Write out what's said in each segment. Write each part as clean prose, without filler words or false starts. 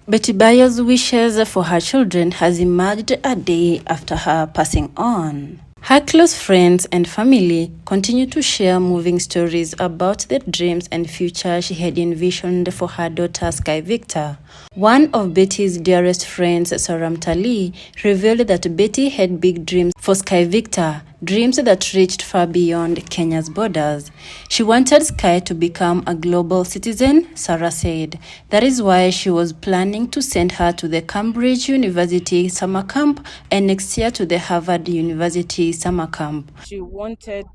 Betty Bayo'S wishes for her children has emerged a day after her passing on. Her close friends and family continue to share moving stories about the dreams and future she had envisioned for her daughter Sky Victor. One of Betty's dearest friends, Sarah Mtalii, revealed that Betty had big dreams for Sky Victor, dreams that reached far beyond Kenya's borders. She wanted Sky to become a global citizen, Sarah said. That is why she was planning to send her to the Cambridge University summer camp and next year to the Harvard University summer camp. She wanted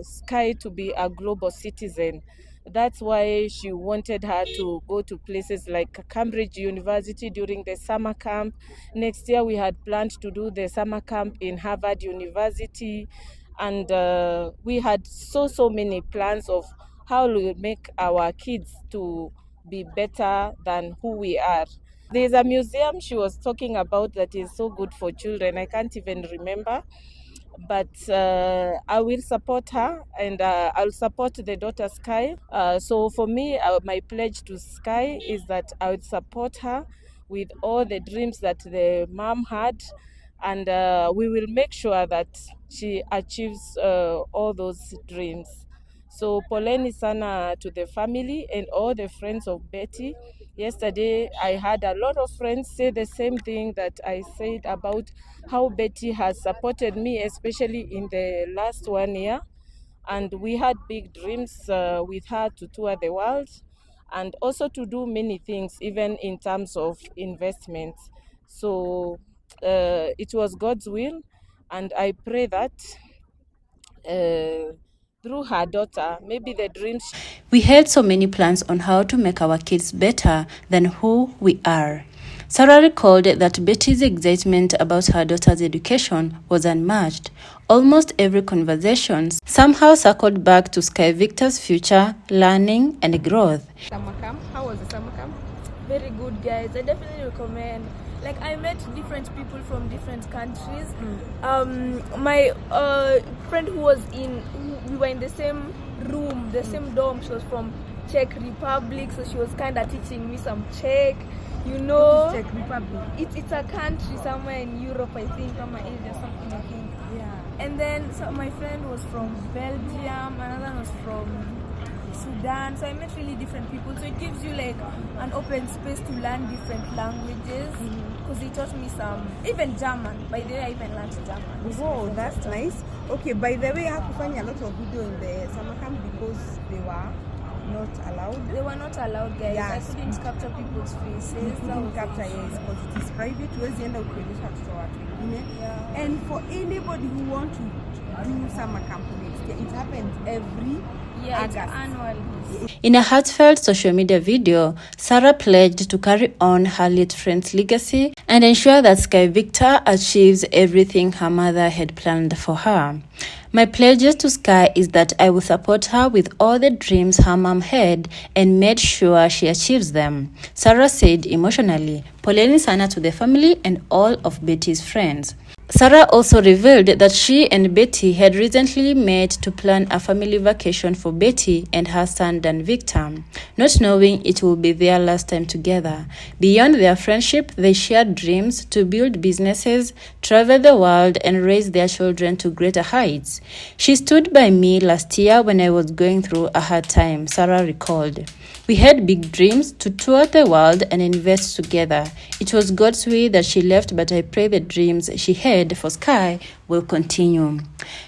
Sky to be a global citizen. That's why she wanted her to go to places like Cambridge University during the summer camp. Next year, we had planned to do the summer camp in Harvard University. And we had so many plans of how we make our kids to be better than who we are. There's a museum she was talking about that is so good for children. I can't even remember. But I will support her, and I'll support the daughter Sky. So for me, my pledge to Sky is that I would support her with all the dreams that the mom had, and we will make sure that she achieves all those dreams. So poleni sana to the family and all the friends of Betty. Yesterday, I had a lot of friends say the same thing that I said about how Betty has supported me, especially in the last 1 year. And we had big dreams with her to tour the world and also to do many things, even in terms of investments. So it was God's will, and I pray that through her daughter, maybe the dreams. We had so many plans on how to make our kids better than who we are. Sarah recalled that Betty's excitement about her daughter's education was unmatched. Almost every conversation somehow circled back to Sky Victor's future, learning, and growth. Summer camp. How was the summer camp? Very good, guys. I definitely recommend. Like, I met different people from different countries. My friend who was we were in the same room, the same dorm. She was from Czech Republic, so she was kind of teaching me some Czech. You know, Czech Republic. It's a country somewhere in Europe, I think, or Asia, something, I think. Yeah. And then so my friend was from Belgium, another was from Sudan. So I met really different people. So it gives you like an open space to learn different languages. Because they taught me some, even German. By the way, I even learned German. Oh, that's nice. Okay, by the way, I have to find a lot of video in the summer camp because they were not allowed. They were not allowed, guys. Yes. I couldn't capture people's faces. Couldn't capture, yes, because it is private. Huwezi enda ukionyesha watoto watu wengine. Yeah. And for anybody who want to do summer camp next year, it happens every It's August. annual. In a heartfelt social media video, Sarah pledged to carry on her late friend's legacy and ensure that Sky Victor achieves everything her mother had planned for her. My pledge to Sky is that I will support her with all the dreams her mom had and made sure she achieves them, Sarah said emotionally. Poleni sana to the family and all of Betty's friends. Sarah also revealed that she and Betty had recently met to plan a family vacation for Betty and her son Dan Victor, not knowing it will be their last time together. Beyond their friendship, they shared dreams to build businesses, travel the world, and raise their children to greater heights. She stood by me last year when I was going through a hard time, Sarah recalled. We had big dreams to tour the world and invest together. It was God's will that she left, but I pray the dreams she had for Sky will continue.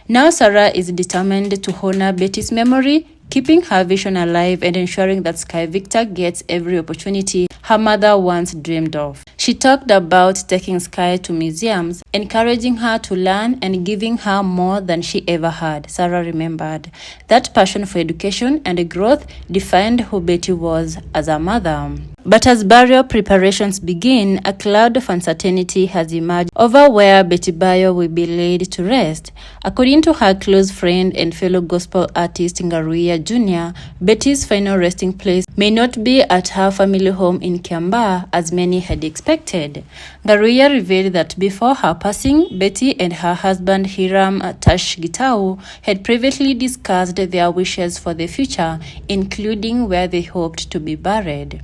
Now Sarah is determined to honor Betty's memory, keeping her vision alive and ensuring that Sky Victor gets every opportunity her mother once dreamed of. She talked about taking Sky to museums, encouraging her to learn and giving her more than she ever had, Sarah remembered. That passion for education and growth defined who Betty was as a mother. But as burial preparations begin, a cloud of uncertainty has emerged over where Betty Bayo will be laid to rest. According to her close friend and fellow gospel artist Ngaruiya Jr., Betty's final resting place may not be at her family home in Kiambaa as many had expected. Ngaruiya revealed that before her passing, Betty and her husband Hiram Tash Gitau had previously discussed their wishes for the future, including where they hoped to be buried.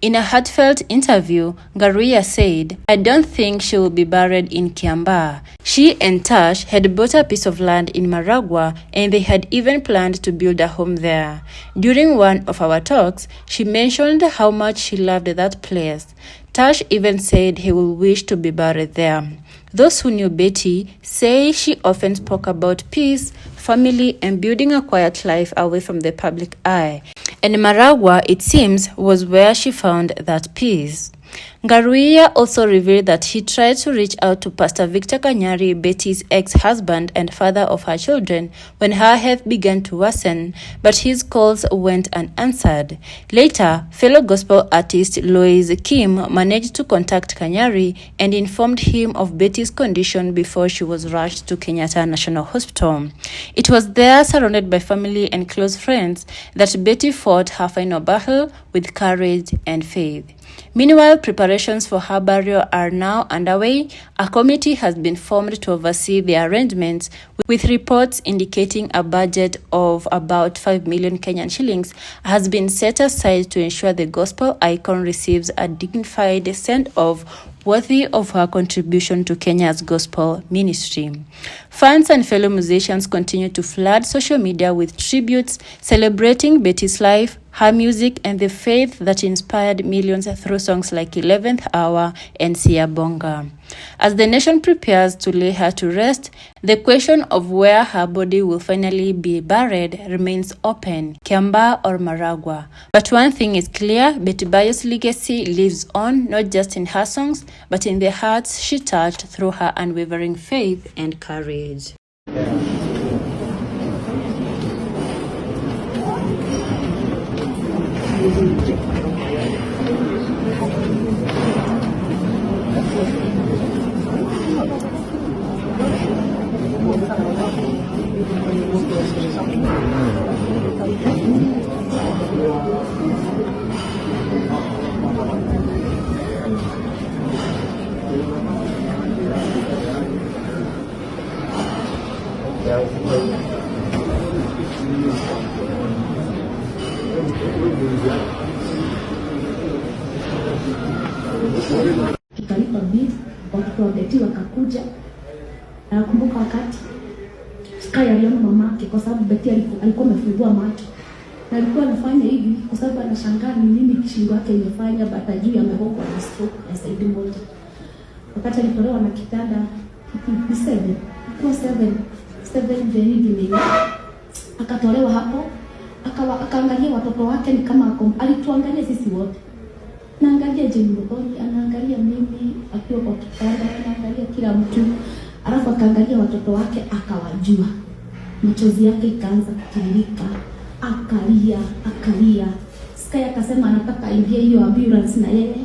In a heartfelt interview, Ngaruiya said, "I don't think she will be buried in Kiambaa. She and Tash had bought a piece of land in Maragua and they had even planned to build a home there. During one of our talks, she mentioned how much she loved that place. Tash even said he will wish to be buried there." Those who knew Betty say she often spoke about peace, family, and building a quiet life away from the public eye. And Maragua, it seems, was where she found that peace. Ngaruiya also revealed that he tried to reach out to Pastor Victor Kanyari, Betty's ex-husband and father of her children, when her health began to worsen, but his calls went unanswered. Later, fellow gospel artist Lois Kim managed to contact Kanyari and informed him of Betty's condition before she was rushed to Kenyatta National Hospital. It was there, surrounded by family and close friends, that Betty fought her final battle with courage and faith. Meanwhile, preparations for her burial are now underway. A committee has been formed to oversee the arrangements, with reports indicating a budget of about 5 million Kenyan shillings has been set aside to ensure the gospel icon receives a dignified send-off worthy of her contribution to Kenya's gospel ministry. Fans and fellow musicians continue to flood social media with tributes celebrating Betty's life, her music, and the faith that inspired millions through songs like 11th Hour and Siyabonga. As the nation prepares to lay her to rest, the question of where her body will finally be buried remains open, Kiambaa or Maragua. But one thing is clear, Betty Bayo'S legacy lives on, not just in her songs, but in the hearts she touched through her unwavering faith and courage. Tukalipa bili, watoto wa Betty wakakuja. Nakumbuka wakati Sky aliona mamake, kwa sababu Betty alikuwa amefungua macho. Na alikuwa anafanya hivi kwa sababu anashangaa ni nini shingo yake imefanya, baada juu amehokwa na stroke ya side moja. Wakati alitolewa na kitanda 7 the evening, akatolewa hapo, akaangalia watoto wake, ni kama alituangalia sisi wote. Naangalia Jemiboni, anaangalia mimi akiwa kwa kitanda, anaangalia kila mtu, alafu akaangalia watoto wake, akawajua. Machozi yake ikaanza kutiririka, akalia. Sky akasema anataka aingie hiyo ambulance na yeye.